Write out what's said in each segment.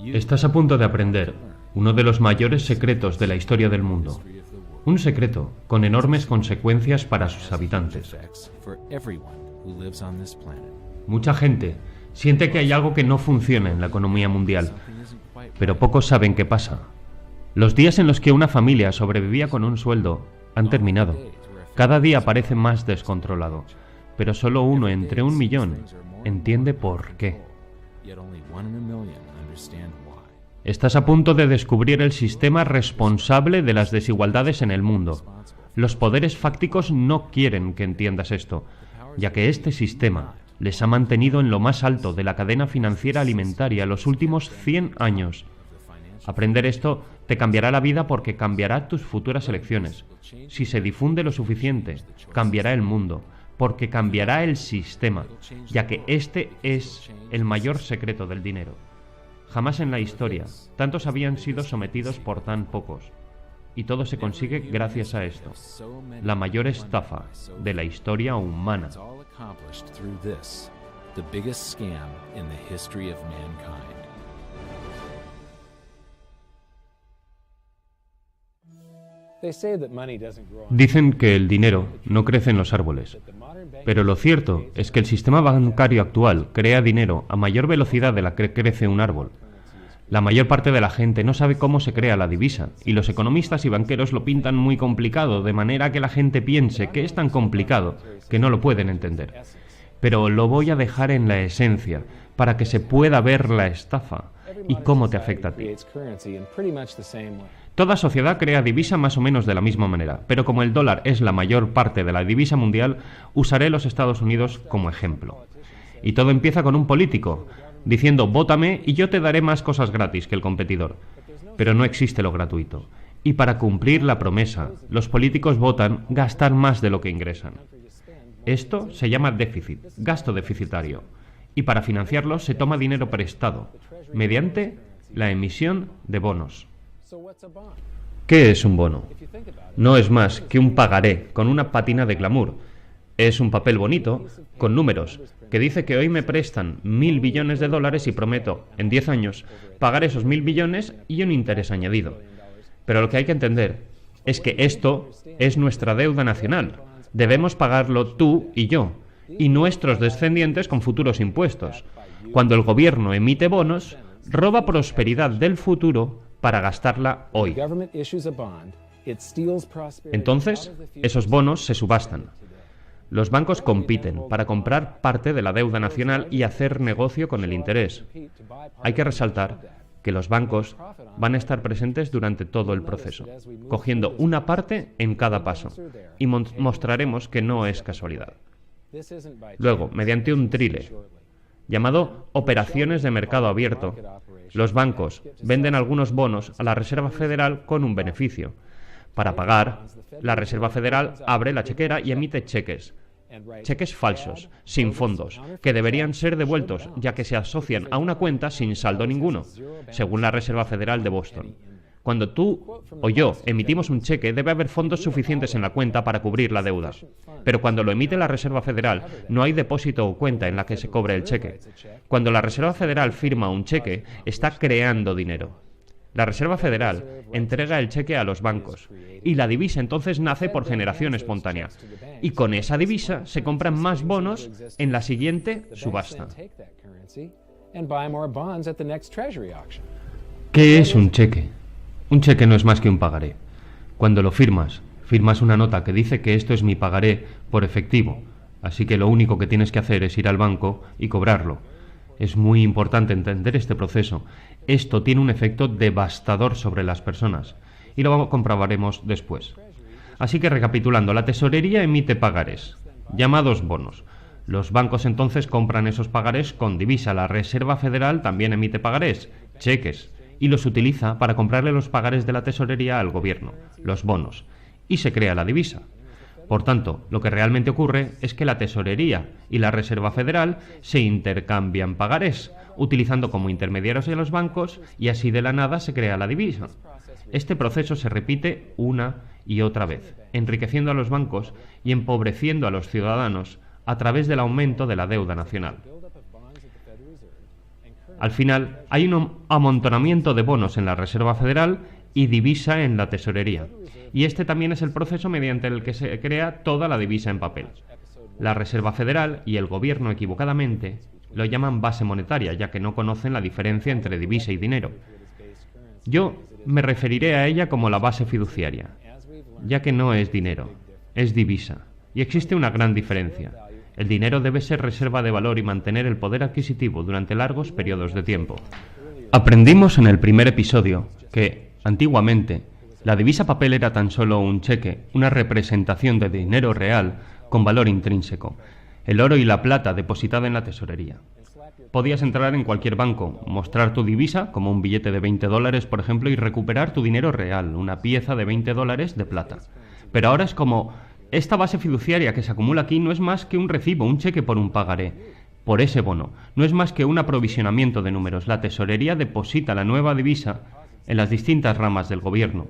Estás a punto de aprender uno de los mayores secretos de la historia del mundo. Un secreto con enormes consecuencias para sus habitantes. Mucha gente siente que hay algo que no funciona en la economía mundial, pero pocos saben qué pasa. Los días en los que una familia sobrevivía con un sueldo han terminado. Cada día parece más descontrolado, pero solo uno entre 1.000.000 entiende por qué. Estás a punto de descubrir el sistema responsable de las desigualdades en el mundo. Los poderes fácticos no quieren que entiendas esto, ya que este sistema les ha mantenido en lo más alto de la cadena financiera alimentaria los últimos 100 años. Aprender esto te cambiará la vida porque cambiará tus futuras elecciones. Si se difunde lo suficiente, cambiará el mundo, porque cambiará el sistema, ya que este es el mayor secreto del dinero. Jamás en la historia tantos habían sido sometidos por tan pocos, y todo se consigue gracias a esto, la mayor estafa de la historia humana. Dicen que el dinero no crece en los árboles, pero lo cierto es que el sistema bancario actual crea dinero a mayor velocidad de la que crece un árbol. La mayor parte de la gente no sabe cómo se crea la divisa, y los economistas y banqueros lo pintan muy complicado, de manera que la gente piense que es tan complicado que no lo pueden entender. Pero lo voy a dejar en la esencia, para que se pueda ver la estafa y cómo te afecta a ti. Toda sociedad crea divisa más o menos de la misma manera, pero como el dólar es la mayor parte de la divisa mundial, usaré los Estados Unidos como ejemplo. Y todo empieza con un político, diciendo «vótame y yo te daré más cosas gratis que el competidor». Pero no existe lo gratuito. Y para cumplir la promesa, los políticos votan gastar más de lo que ingresan. Esto se llama déficit, gasto deficitario. Y para financiarlo se toma dinero prestado, mediante la emisión de bonos. ¿Qué es un bono? No es más que un pagaré con una pátina de glamour. Es un papel bonito, con números, que dice que hoy me prestan 1.000 billones de dólares y prometo, en 10 años, pagar esos 1.000 billones y un interés añadido. Pero lo que hay que entender es que esto es nuestra deuda nacional. Debemos pagarlo tú y yo, y nuestros descendientes con futuros impuestos. Cuando el gobierno emite bonos, roba prosperidad del futuro para gastarla hoy. Entonces, esos bonos se subastan. Los bancos compiten para comprar parte de la deuda nacional y hacer negocio con el interés. Hay que resaltar que los bancos van a estar presentes durante todo el proceso, cogiendo una parte en cada paso, y mostraremos que no es casualidad. Luego, mediante un trile, llamado operaciones de mercado abierto, los bancos venden algunos bonos a la Reserva Federal con un beneficio. Para pagar, la Reserva Federal abre la chequera y emite cheques falsos, sin fondos, que deberían ser devueltos, ya que se asocian a una cuenta sin saldo ninguno, según la Reserva Federal de Boston. Cuando tú o yo emitimos un cheque, debe haber fondos suficientes en la cuenta para cubrir la deuda. Pero cuando lo emite la Reserva Federal, no hay depósito o cuenta en la que se cobre el cheque. Cuando la Reserva Federal firma un cheque, está creando dinero. La Reserva Federal entrega el cheque a los bancos, y la divisa entonces nace por generación espontánea. Y con esa divisa se compran más bonos en la siguiente subasta. ¿Qué es un cheque? Un cheque no es más que un pagaré. Cuando lo firmas una nota que dice que esto es mi pagaré por efectivo, así que lo único que tienes que hacer es ir al banco y cobrarlo. Es muy importante entender este proceso. Esto tiene un efecto devastador sobre las personas, y lo comprobaremos después. Así que recapitulando, la tesorería emite pagarés, llamados bonos. Los bancos entonces compran esos pagarés con divisa. La Reserva Federal también emite pagarés, cheques, y los utiliza para comprarle los pagarés de la tesorería al gobierno, los bonos, y se crea la divisa. Por tanto, lo que realmente ocurre es que la tesorería y la Reserva Federal se intercambian pagarés, utilizando como intermediarios a los bancos, y así de la nada se crea la divisa. Este proceso se repite una y otra vez, enriqueciendo a los bancos y empobreciendo a los ciudadanos a través del aumento de la deuda nacional. Al final, hay un amontonamiento de bonos en la Reserva Federal y divisa en la tesorería. Y este también es el proceso mediante el que se crea toda la divisa en papel. La Reserva Federal y el gobierno, equivocadamente, lo llaman base monetaria, ya que no conocen la diferencia entre divisa y dinero. Yo me referiré a ella como la base fiduciaria, ya que no es dinero, es divisa. Y existe una gran diferencia. El dinero debe ser reserva de valor y mantener el poder adquisitivo durante largos periodos de tiempo. Aprendimos en el primer episodio que, antiguamente, la divisa papel era tan solo un cheque, una representación de dinero real con valor intrínseco, el oro y la plata depositada en la tesorería. Podías entrar en cualquier banco, mostrar tu divisa, como un billete de $20, por ejemplo, y recuperar tu dinero real, una pieza de $20 de plata. Pero ahora es como: esta base fiduciaria que se acumula aquí no es más que un recibo, un cheque por un pagaré, por ese bono. No es más que un aprovisionamiento de números. La tesorería deposita la nueva divisa en las distintas ramas del gobierno.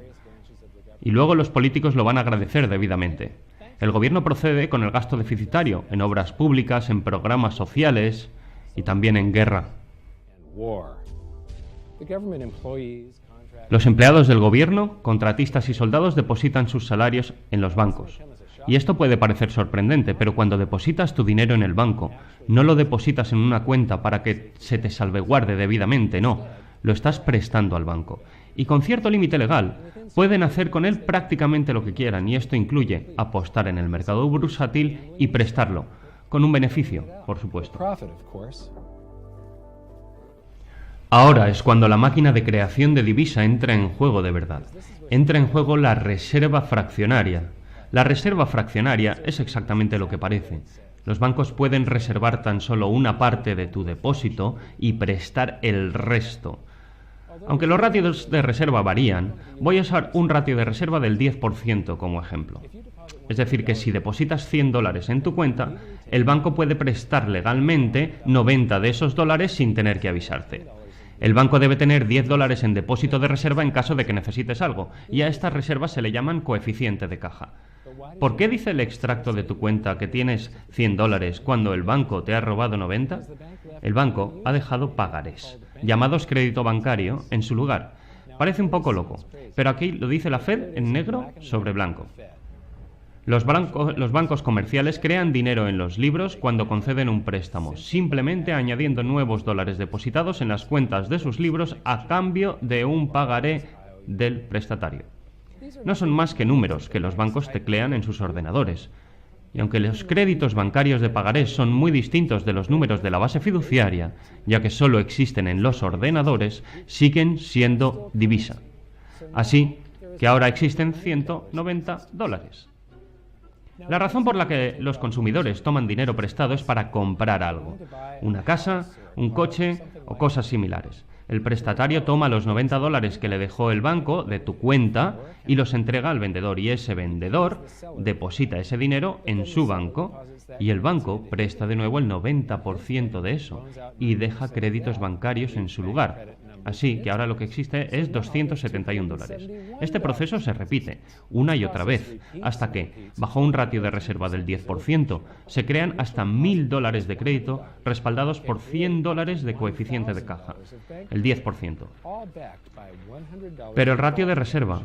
Y luego los políticos lo van a agradecer debidamente. El gobierno procede con el gasto deficitario en obras públicas, en programas sociales y también en guerra. Los empleados del gobierno, contratistas y soldados depositan sus salarios en los bancos. Y esto puede parecer sorprendente, pero cuando depositas tu dinero en el banco, no lo depositas en una cuenta para que se te salvaguarde debidamente, no. Lo estás prestando al banco. Y con cierto límite legal, pueden hacer con él prácticamente lo que quieran, y esto incluye apostar en el mercado bursátil y prestarlo, con un beneficio, por supuesto. Ahora es cuando la máquina de creación de divisa entra en juego de verdad. Entra en juego la reserva fraccionaria. La reserva fraccionaria es exactamente lo que parece. Los bancos pueden reservar tan solo una parte de tu depósito y prestar el resto. Aunque los ratios de reserva varían, voy a usar un ratio de reserva del 10% como ejemplo. Es decir, que si depositas $100 en tu cuenta, el banco puede prestar legalmente 90 de esos dólares sin tener que avisarte. El banco debe tener $10 en depósito de reserva en caso de que necesites algo, y a estas reservas se le llaman coeficiente de caja. ¿Por qué dice el extracto de tu cuenta que tienes $100 cuando el banco te ha robado 90? El banco ha dejado pagarés, llamados crédito bancario, en su lugar. Parece un poco loco, pero aquí lo dice la Fed en negro sobre blanco. Los bancos comerciales crean dinero en los libros cuando conceden un préstamo, simplemente añadiendo nuevos dólares depositados en las cuentas de sus libros a cambio de un pagaré del prestatario. No son más que números que los bancos teclean en sus ordenadores. Y aunque los créditos bancarios de pagarés son muy distintos de los números de la base fiduciaria, ya que solo existen en los ordenadores, siguen siendo divisa. Así que ahora existen $190. La razón por la que los consumidores toman dinero prestado es para comprar algo, una casa, un coche o cosas similares. El prestatario toma los $90 que le dejó el banco de tu cuenta y los entrega al vendedor, y ese vendedor deposita ese dinero en su banco y el banco presta de nuevo el 90% de eso y deja créditos bancarios en su lugar. Así que ahora lo que existe es $271. Este proceso se repite una y otra vez, hasta que, bajo un ratio de reserva del 10%, se crean hasta $1.000 de crédito respaldados por $100 de coeficiente de caja, el 10%. Pero el ratio de reserva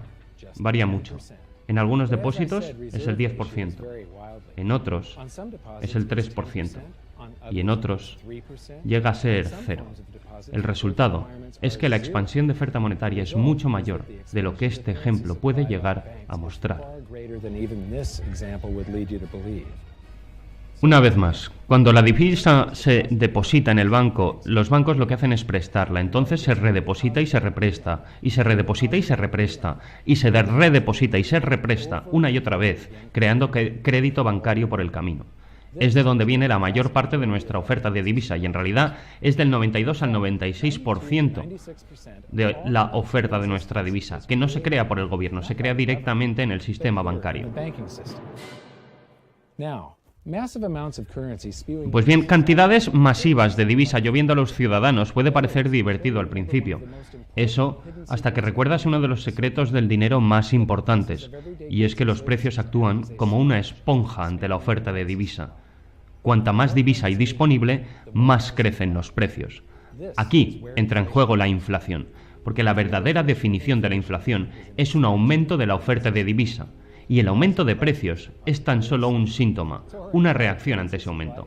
varía mucho. En algunos depósitos es el 10%, en otros es el 3% y en otros llega a ser 0. El resultado es que la expansión de oferta monetaria es mucho mayor de lo que este ejemplo puede llegar a mostrar. Una vez más, cuando la divisa se deposita en el banco, los bancos lo que hacen es prestarla, entonces se redeposita y se represta, y se redeposita y se represta, y se redeposita y se represta una y otra vez, creando crédito bancario por el camino. Es de donde viene la mayor parte de nuestra oferta de divisa, y en realidad es del 92 al 96% de la oferta de nuestra divisa, que no se crea por el gobierno, se crea directamente en el sistema bancario. Pues bien, cantidades masivas de divisa lloviendo a los ciudadanos puede parecer divertido al principio. Eso hasta que recuerdas uno de los secretos del dinero más importantes, y es que los precios actúan como una esponja ante la oferta de divisa. Cuanta más divisa hay disponible, más crecen los precios. Aquí entra en juego la inflación, porque la verdadera definición de la inflación es un aumento de la oferta de divisa, y el aumento de precios es tan solo un síntoma, una reacción ante ese aumento.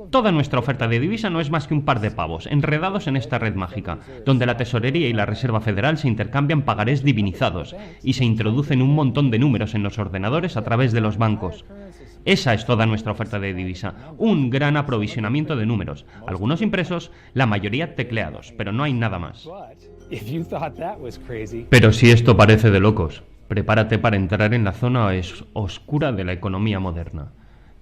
Toda nuestra oferta de divisa no es más que un par de pavos, enredados en esta red mágica, donde la Tesorería y la Reserva Federal se intercambian pagarés divinizados y se introducen un montón de números en los ordenadores a través de los bancos. Esa es toda nuestra oferta de divisa, un gran aprovisionamiento de números, algunos impresos, la mayoría tecleados, pero no hay nada más. Pero si esto parece de locos, prepárate para entrar en la zona oscura de la economía moderna.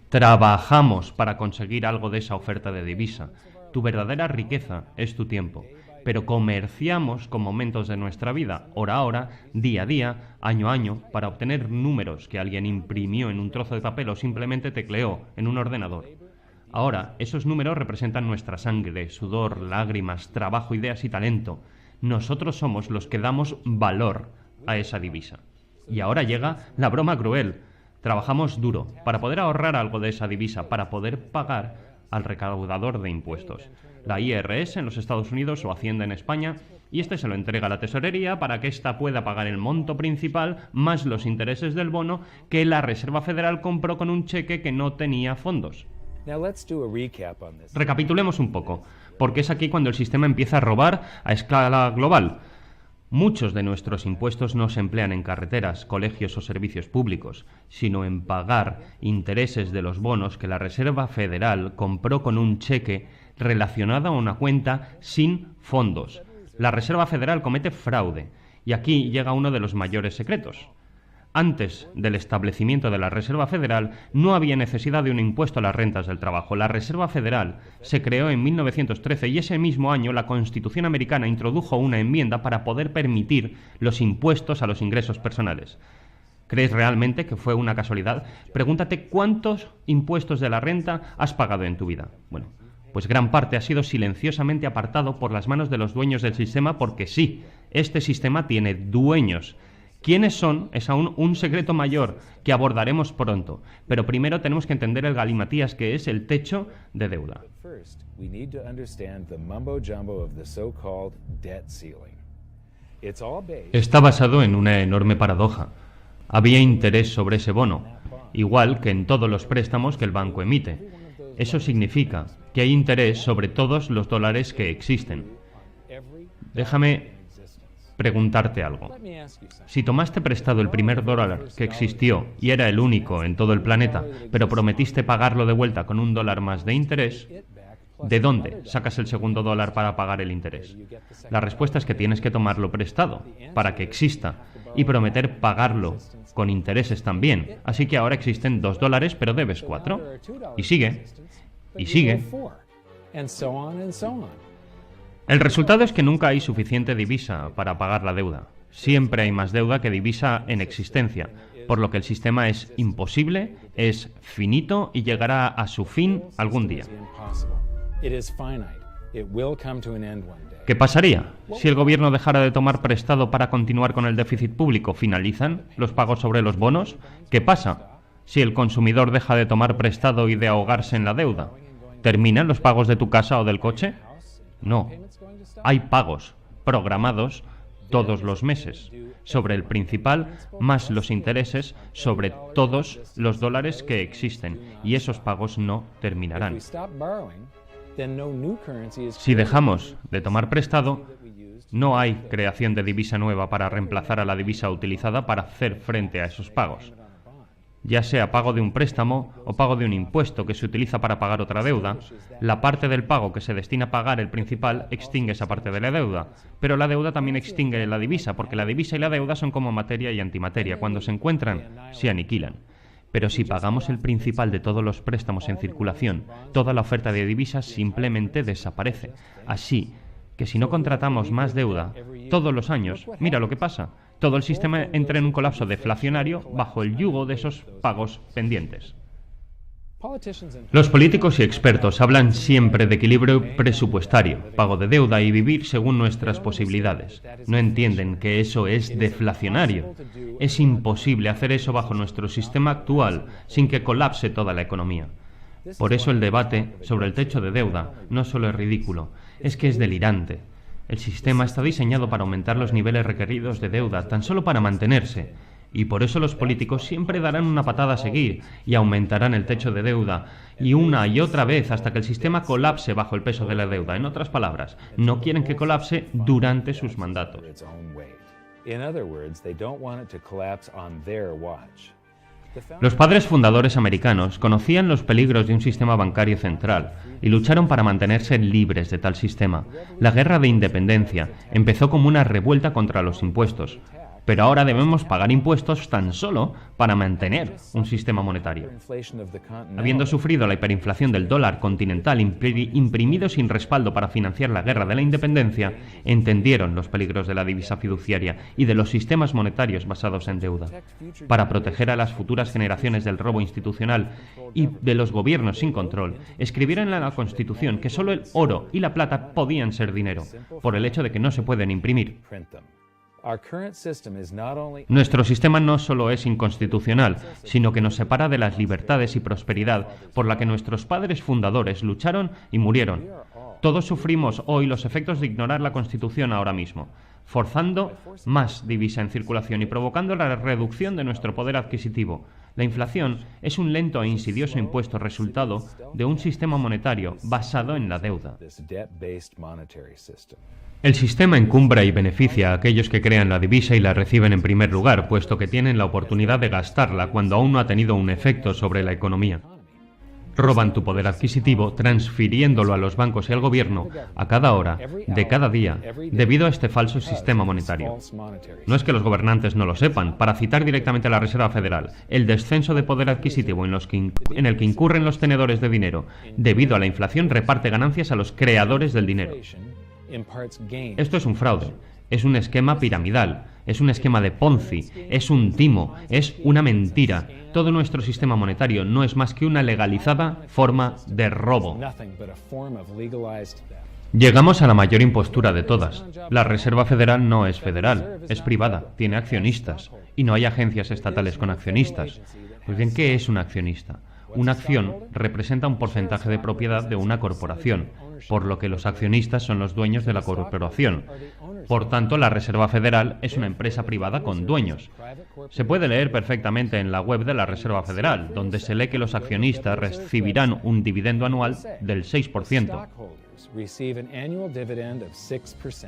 Trabajamos para conseguir algo de esa oferta de divisa. Tu verdadera riqueza es tu tiempo, pero comerciamos con momentos de nuestra vida, hora a hora, día a día, año a año, para obtener números que alguien imprimió en un trozo de papel o simplemente tecleó en un ordenador. Ahora, esos números representan nuestra sangre, sudor, lágrimas, trabajo, ideas y talento. Nosotros somos los que damos valor a esa divisa. Y ahora llega la broma cruel. Trabajamos duro para poder ahorrar algo de esa divisa, para poder pagar al recaudador de impuestos, la IRS en los Estados Unidos o Hacienda en España, y este se lo entrega a la Tesorería para que ésta pueda pagar el monto principal más los intereses del bono que la Reserva Federal compró con un cheque que no tenía fondos. Recapitulemos un poco, porque es aquí cuando el sistema empieza a robar a escala global. Muchos de nuestros impuestos no se emplean en carreteras, colegios o servicios públicos, sino en pagar intereses de los bonos que la Reserva Federal compró con un cheque relacionado a una cuenta sin fondos. La Reserva Federal comete fraude, y aquí llega uno de los mayores secretos. Antes del establecimiento de la Reserva Federal no había necesidad de un impuesto a las rentas del trabajo. La Reserva Federal se creó en 1913 y ese mismo año la Constitución americana introdujo una enmienda para poder permitir los impuestos a los ingresos personales. ¿Crees realmente que fue una casualidad? Pregúntate cuántos impuestos de la renta has pagado en tu vida. Bueno, pues gran parte ha sido silenciosamente apartado por las manos de los dueños del sistema porque sí, este sistema tiene dueños. ¿Quiénes son? Es aún un secreto mayor que abordaremos pronto, pero primero tenemos que entender el galimatías que es el techo de deuda. Está basado en una enorme paradoja. Había interés sobre ese bono, igual que en todos los préstamos que el banco emite. Eso significa que hay interés sobre todos los dólares que existen. Déjame preguntarte algo. Si tomaste prestado el primer dólar que existió y era el único en todo el planeta, pero prometiste pagarlo de vuelta con $1 más de interés, ¿de dónde sacas el segundo dólar para pagar el interés? La respuesta es que tienes que tomarlo prestado para que exista y prometer pagarlo con intereses también. Así que ahora existen $2, pero debes 4. Y sigue. Y sigue. El resultado es que nunca hay suficiente divisa para pagar la deuda. Siempre hay más deuda que divisa en existencia, por lo que el sistema es imposible, es finito y llegará a su fin algún día. ¿Qué pasaría si el gobierno dejara de tomar prestado para continuar con el déficit público? ¿Finalizan los pagos sobre los bonos? ¿Qué pasa si el consumidor deja de tomar prestado y de ahogarse en la deuda? ¿Terminan los pagos de tu casa o del coche? No. Hay pagos programados todos los meses sobre el principal más los intereses sobre todos los dólares que existen y esos pagos no terminarán. Si dejamos de tomar prestado, no hay creación de divisa nueva para reemplazar a la divisa utilizada para hacer frente a esos pagos. Ya sea pago de un préstamo o pago de un impuesto que se utiliza para pagar otra deuda, la parte del pago que se destina a pagar el principal extingue esa parte de la deuda, pero la deuda también extingue la divisa, porque la divisa y la deuda son como materia y antimateria. Cuando se encuentran, se aniquilan. Pero si pagamos el principal de todos los préstamos en circulación, toda la oferta de divisas simplemente desaparece. Así que si no contratamos más deuda todos los años, mira lo que pasa. Todo el sistema entra en un colapso deflacionario bajo el yugo de esos pagos pendientes. Los políticos y expertos hablan siempre de equilibrio presupuestario, pago de deuda y vivir según nuestras posibilidades. No entienden que eso es deflacionario. Es imposible hacer eso bajo nuestro sistema actual sin que colapse toda la economía. Por eso el debate sobre el techo de deuda no solo es ridículo, Es que es delirante. El sistema está diseñado para aumentar los niveles requeridos de deuda, tan solo para mantenerse. Y por eso los políticos siempre darán una patada a seguir y aumentarán el techo de deuda, y una y otra vez hasta que el sistema colapse bajo el peso de la deuda. En otras palabras, no quieren que colapse durante sus mandatos. Los padres fundadores americanos conocían los peligros de un sistema bancario central y lucharon para mantenerse libres de tal sistema. La guerra de independencia empezó como una revuelta contra los impuestos, pero ahora debemos pagar impuestos tan solo para mantener un sistema monetario. Habiendo sufrido la hiperinflación del dólar continental imprimido sin respaldo para financiar la guerra de la independencia, entendieron los peligros de la divisa fiduciaria y de los sistemas monetarios basados en deuda. Para proteger a las futuras generaciones del robo institucional y de los gobiernos sin control, escribieron en la Constitución que solo el oro y la plata podían ser dinero, por el hecho de que no se pueden imprimir. Nuestro sistema no solo es inconstitucional, sino que nos separa de las libertades y prosperidad por la que nuestros padres fundadores lucharon y murieron. Todos sufrimos hoy los efectos de ignorar la Constitución ahora mismo, forzando más divisa en circulación y provocando la reducción de nuestro poder adquisitivo. La inflación es un lento e insidioso impuesto resultado de un sistema monetario basado en la deuda. El sistema encumbra y beneficia a aquellos que crean la divisa y la reciben en primer lugar, puesto que tienen la oportunidad de gastarla cuando aún no ha tenido un efecto sobre la economía. Roban tu poder adquisitivo transfiriéndolo a los bancos y al gobierno a cada hora, de cada día, debido a este falso sistema monetario. No es que los gobernantes no lo sepan. Para citar directamente a la Reserva Federal, el descenso de poder adquisitivo en el que incurren los tenedores de dinero debido a la inflación reparte ganancias a los creadores del dinero. Esto es un fraude, es un esquema piramidal, es un esquema de Ponzi, es un timo, es una mentira. Todo nuestro sistema monetario no es más que una legalizada forma de robo. Llegamos a la mayor impostura de todas. La Reserva Federal no es federal, es privada, tiene accionistas, y no hay agencias estatales con accionistas. Pues bien, ¿qué es un accionista? Una acción representa un porcentaje de propiedad de una corporación, por lo que los accionistas son los dueños de la corporación. Por tanto, la Reserva Federal es una empresa privada con dueños. Se puede leer perfectamente en la web de la Reserva Federal, donde se lee que los accionistas recibirán un dividendo anual del 6%.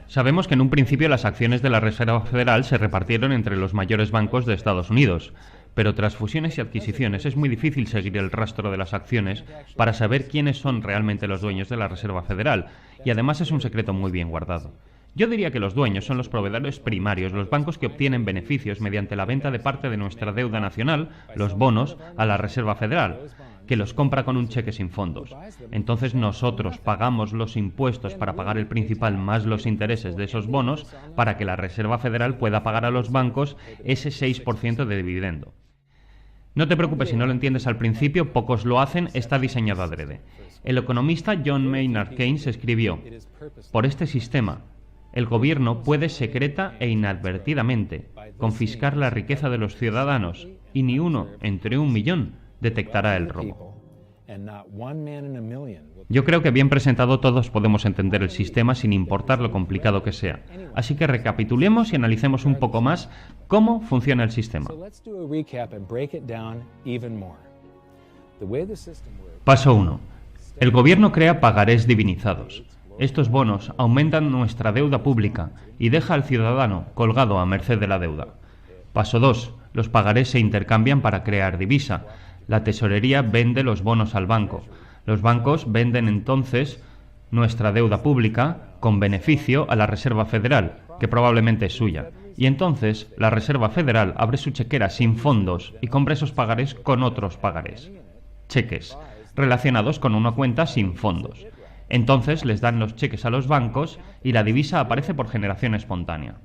Sabemos que en un principio las acciones de la Reserva Federal se repartieron entre los mayores bancos de Estados Unidos, pero tras fusiones y adquisiciones es muy difícil seguir el rastro de las acciones para saber quiénes son realmente los dueños de la Reserva Federal, y además es un secreto muy bien guardado. Yo diría que los dueños son los proveedores primarios, los bancos que obtienen beneficios mediante la venta de parte de nuestra deuda nacional, los bonos, a la Reserva Federal, que los compra con un cheque sin fondos. Entonces nosotros pagamos los impuestos para pagar el principal más los intereses de esos bonos para que la Reserva Federal pueda pagar a los bancos ese 6% de dividendo. No te preocupes si no lo entiendes al principio, pocos lo hacen, está diseñado adrede. El economista John Maynard Keynes escribió: por este sistema, el gobierno puede secreta e inadvertidamente confiscar la riqueza de los ciudadanos y ni uno entre 1.000.000 detectará el robo. Yo creo que bien presentado todos podemos entender el sistema sin importar lo complicado que sea. Así que recapitulemos y analicemos un poco más cómo funciona el sistema. Paso 1. El gobierno crea pagarés divinizados. Estos bonos aumentan nuestra deuda pública y deja al ciudadano colgado a merced de la deuda. Paso 2. Los pagarés se intercambian para crear divisa. La tesorería vende los bonos al banco. Los bancos venden entonces nuestra deuda pública con beneficio a la Reserva Federal, que probablemente es suya. Y entonces la Reserva Federal abre su chequera sin fondos y compra esos pagarés con otros pagarés, cheques, relacionados con una cuenta sin fondos. Entonces les dan los cheques a los bancos y la divisa aparece por generación espontánea.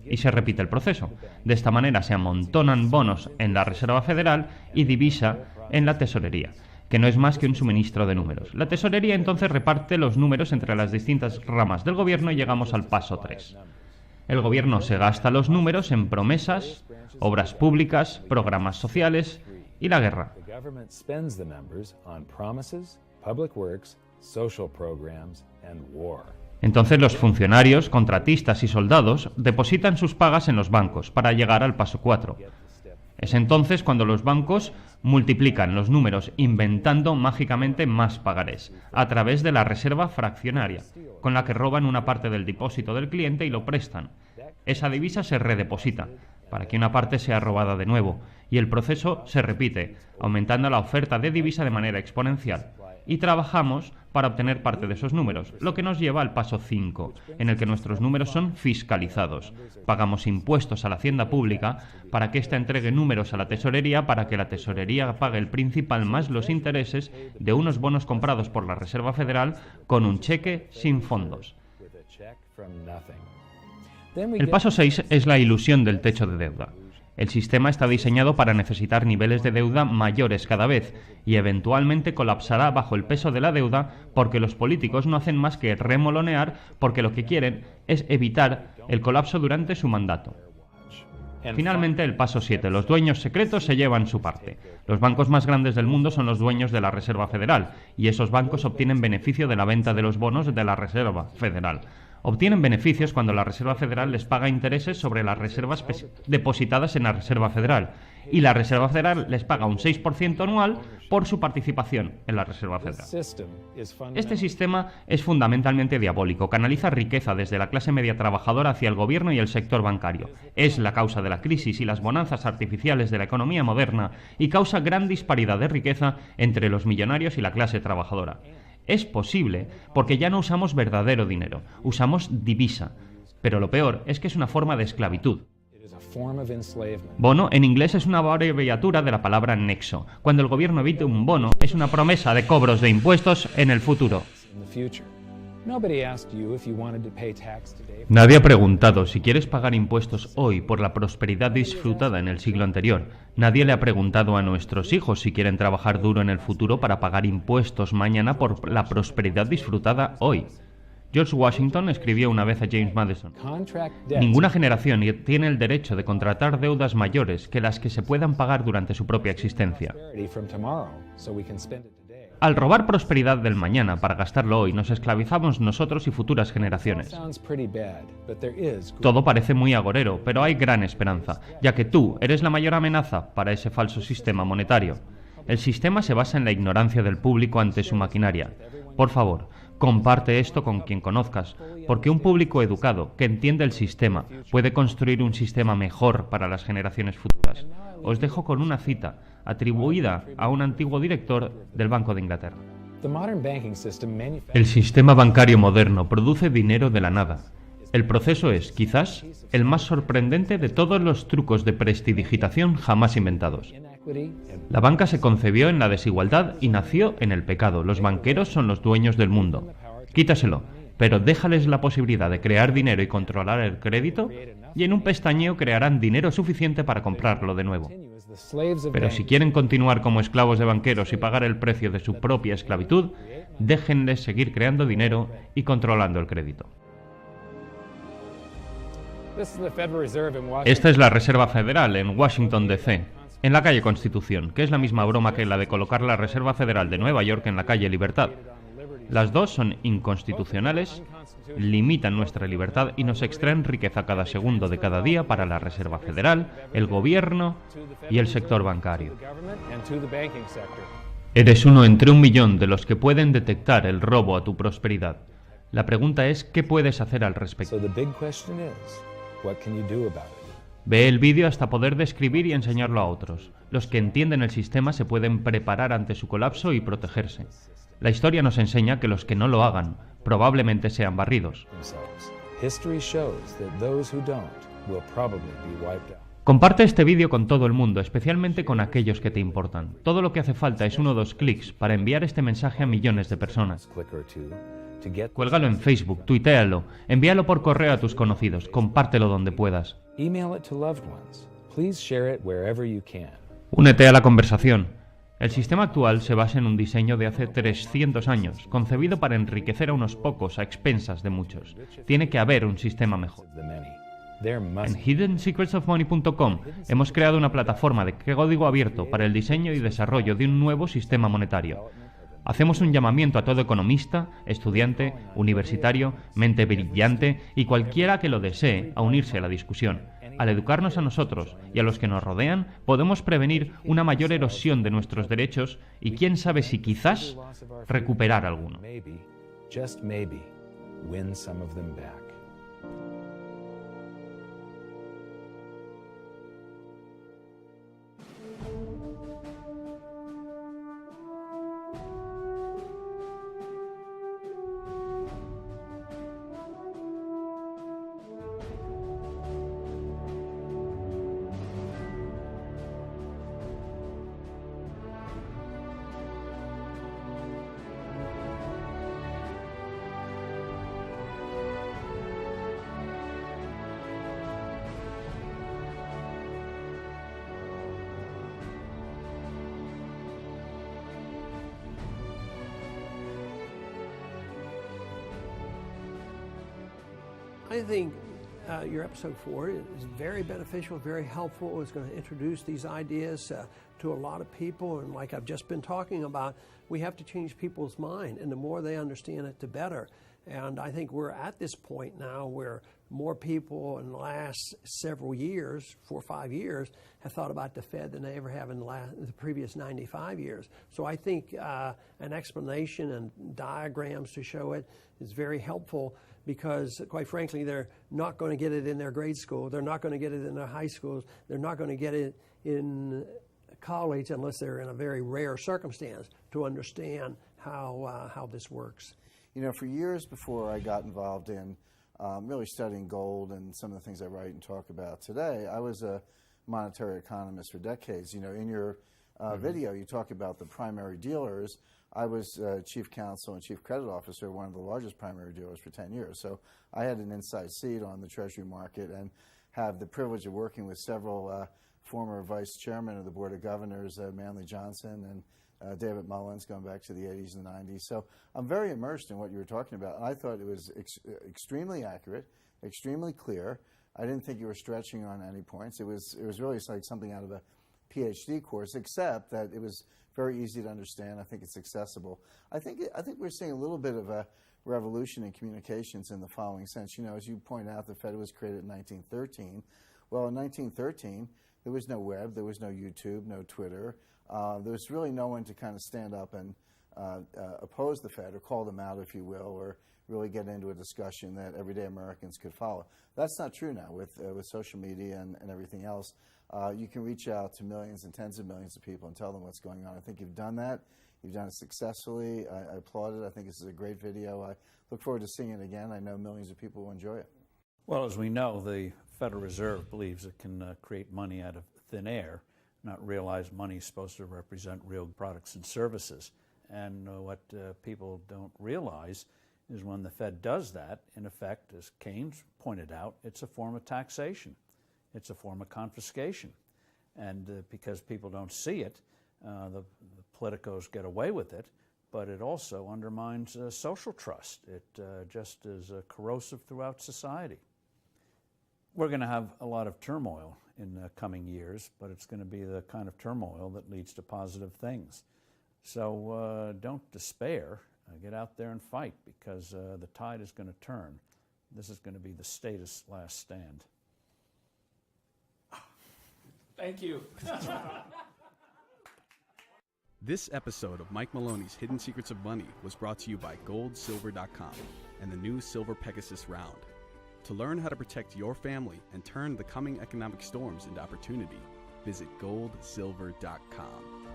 Y se repite el proceso. De esta manera se amontonan bonos en la Reserva Federal y divisa en la tesorería, que no es más que un suministro de números. La tesorería entonces reparte los números entre las distintas ramas del gobierno y llegamos al paso 3. El gobierno se gasta los números en promesas, obras públicas, programas sociales y la guerra. Entonces los funcionarios, contratistas y soldados depositan sus pagas en los bancos para llegar al paso 4. Es entonces cuando los bancos multiplican los números inventando mágicamente más pagarés a través de la reserva fraccionaria, con la que roban una parte del depósito del cliente y lo prestan. Esa divisa se redeposita para que una parte sea robada de nuevo y el proceso se repite, aumentando la oferta de divisa de manera exponencial. Y trabajamos para obtener parte de esos números, lo que nos lleva al paso 5, en el que nuestros números son fiscalizados. Pagamos impuestos a la hacienda pública para que ésta entregue números a la tesorería para que la tesorería pague el principal más los intereses de unos bonos comprados por la Reserva Federal con un cheque sin fondos. El paso 6 es la ilusión del techo de deuda. El sistema está diseñado para necesitar niveles de deuda mayores cada vez y eventualmente colapsará bajo el peso de la deuda porque los políticos no hacen más que remolonear porque lo que quieren es evitar el colapso durante su mandato. Finalmente, el paso 7. Los dueños secretos se llevan su parte. Los bancos más grandes del mundo son los dueños de la Reserva Federal y esos bancos obtienen beneficio de la venta de los bonos de la Reserva Federal. Obtienen beneficios cuando la Reserva Federal les paga intereses sobre las reservas depositadas en la Reserva Federal y la Reserva Federal les paga un 6% anual por su participación en la Reserva Federal. Este sistema es fundamentalmente diabólico, canaliza riqueza desde la clase media trabajadora hacia el gobierno y el sector bancario. Es la causa de la crisis y las bonanzas artificiales de la economía moderna y causa gran disparidad de riqueza entre los millonarios y la clase trabajadora. Es posible porque ya no usamos verdadero dinero, usamos divisa. Pero lo peor es que es una forma de esclavitud. Bono en inglés es una abreviatura de la palabra nexo. Cuando el gobierno emite un bono, es una promesa de cobros de impuestos en el futuro. Nadie ha preguntado si quieres pagar impuestos hoy por la prosperidad disfrutada en el siglo anterior. Nadie le ha preguntado a nuestros hijos si quieren trabajar duro en el futuro para pagar impuestos mañana por la prosperidad disfrutada hoy. George Washington escribió una vez a James Madison: ninguna generación tiene el derecho de contratar deudas mayores que las que se puedan pagar durante su propia existencia. Al robar prosperidad del mañana para gastarlo hoy, nos esclavizamos nosotros y futuras generaciones. Todo parece muy agorero, pero hay gran esperanza, ya que tú eres la mayor amenaza para ese falso sistema monetario. El sistema se basa en la ignorancia del público ante su maquinaria. Por favor, comparte esto con quien conozcas, porque un público educado que entiende el sistema puede construir un sistema mejor para las generaciones futuras. Os dejo con una cita atribuida a un antiguo director del Banco de Inglaterra. El sistema bancario moderno produce dinero de la nada. El proceso es, quizás, el más sorprendente de todos los trucos de prestidigitación jamás inventados. La banca se concebió en la desigualdad y nació en el pecado. Los banqueros son los dueños del mundo. Quítaselo, pero déjales la posibilidad de crear dinero y controlar el crédito, y en un pestañeo crearán dinero suficiente para comprarlo de nuevo. Pero si quieren continuar como esclavos de banqueros y pagar el precio de su propia esclavitud, déjenles seguir creando dinero y controlando el crédito. Esta es la Reserva Federal en Washington, D.C., en la calle Constitución, que es la misma broma que la de colocar la Reserva Federal de Nueva York en la calle Libertad. Las dos son inconstitucionales, limitan nuestra libertad y nos extraen riqueza cada segundo de cada día para la Reserva Federal, el gobierno y el sector bancario. Eres uno entre 1 millón de los que pueden detectar el robo a tu prosperidad. La pregunta es, ¿qué puedes hacer al respecto? Ve el vídeo hasta poder describir y enseñarlo a otros. Los que entienden el sistema se pueden preparar ante su colapso y protegerse. La historia nos enseña que los que no lo hagan probablemente sean barridos. Comparte este vídeo con todo el mundo, especialmente con aquellos que te importan. Todo lo que hace falta es 1 o 2 clics para enviar este mensaje a millones de personas. Cuélgalo en Facebook, tuitéalo, envíalo por correo a tus conocidos, compártelo donde puedas. Únete a la conversación. El sistema actual se basa en un diseño de hace 300 años, concebido para enriquecer a unos pocos a expensas de muchos. Tiene que haber un sistema mejor. En hiddensecretsofmoney.com hemos creado una plataforma de código abierto para el diseño y desarrollo de un nuevo sistema monetario. Hacemos un llamamiento a todo economista, estudiante, universitario, mente brillante y cualquiera que lo desee a unirse a la discusión. Al educarnos a nosotros y a los que nos rodean, podemos prevenir una mayor erosión de nuestros derechos y quién sabe si quizás recuperar alguno. Just maybe, win some of them back. I think your episode 4 is very beneficial, very helpful. It's going to introduce these ideas to a lot of people. And like I've just been talking about, we have to change people's mind. And the more they understand it, the better. And I think we're at this point now where more people in the last several years, 4 or 5 years, have thought about the Fed than they ever have in the previous 95 years. So I think an explanation and diagrams to show it is very helpful, because quite frankly, they're not going to get it in their grade school. They're not going to get it in their high schools. They're not going to get it in college unless they're in a very rare circumstance to understand how this works. You know, for years before I got involved in really studying gold and some of the things I write and talk about today, I was a monetary economist for decades. You know, in your video, you talk about the primary dealers. I was chief counsel and chief credit officer of one of the largest primary dealers for 10 years. So I had an inside seat on the Treasury market and have the privilege of working with several former vice chairmen of the Board of Governors, Manley Johnson and David Mullins, going back to the 80s and the 90s. So I'm very immersed in what you were talking about. I thought it was extremely accurate, extremely clear. I didn't think you were stretching on any points. It was really like something out of a PhD course, except that it was very easy to understand. I think it's accessible. I think we're seeing a little bit of a revolution in communications in the following sense. You know, as you point out, the Fed was created in 1913. Well, in 1913, there was no web, there was no YouTube, no Twitter. There was really no one to kind of stand up and oppose the Fed or call them out, if you will, or really get into a discussion that everyday Americans could follow. That's not true now with social media and everything else. You can reach out to millions and tens of millions of people and tell them what's going on. I think you've done that. You've done it successfully. I applaud it. I think this is a great video. I look forward to seeing it again. I know millions of people will enjoy it. Well, as we know, the Federal Reserve believes it can create money out of thin air, not realize money is supposed to represent real products and services. And what people don't realize is when the Fed does that, in effect, as Keynes pointed out, it's a form of taxation. It's a form of confiscation. And because people don't see it, the politicos get away with it, but it also undermines social trust. It just is corrosive throughout society. We're going to have a lot of turmoil in the coming years, but it's going to be the kind of turmoil that leads to positive things. So don't despair. Get out there and fight, because the tide is going to turn. This is going to be the status last stand. Thank you. This episode of Mike Maloney's Hidden Secrets of Money was brought to you by GoldSilver.com and the new Silver Pegasus Round. To learn how to protect your family and turn the coming economic storms into opportunity, visit GoldSilver.com.